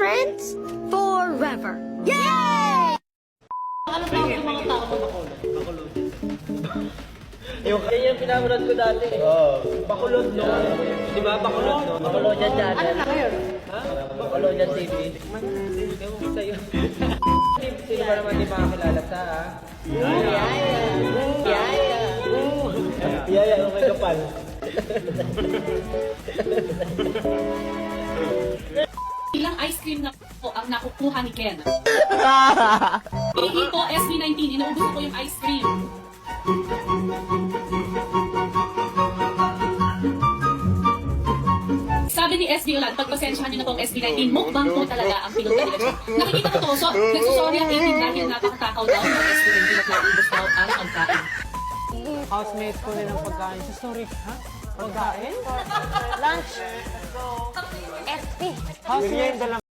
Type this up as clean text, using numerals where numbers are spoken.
friends forever. Yay! Ano ba yung mga tao sa Bacolod? Yan yung pinapanood ko dati. Oo. Bacolod, no? Di ba? Bacolod, no? Bacolod yan dyan. Ano na ngayon? Ha? Bacolod yan TV. Ewan ko sa'yo. Sino ba naman di makakilala sa, ha? Yaya. Yaya. Yaya, okay kapal. Ilang ice cream na po ang nakukuha ni Ken. Pili po SB19, inuubos ko yung ice cream. Sabi ni SB Ulan, pagpasensyahan niyo na tong SB19, mukbang po talaga ang pinunta nila. Nakikita ko to, so nagsusorry ang 18 dahil napakatakaw daw ng SB19 at naubos daw ang pagkain. Housemates ko nilang pagkain. So, sorry, ha? Pagkain? Lunch. FP. Housemates.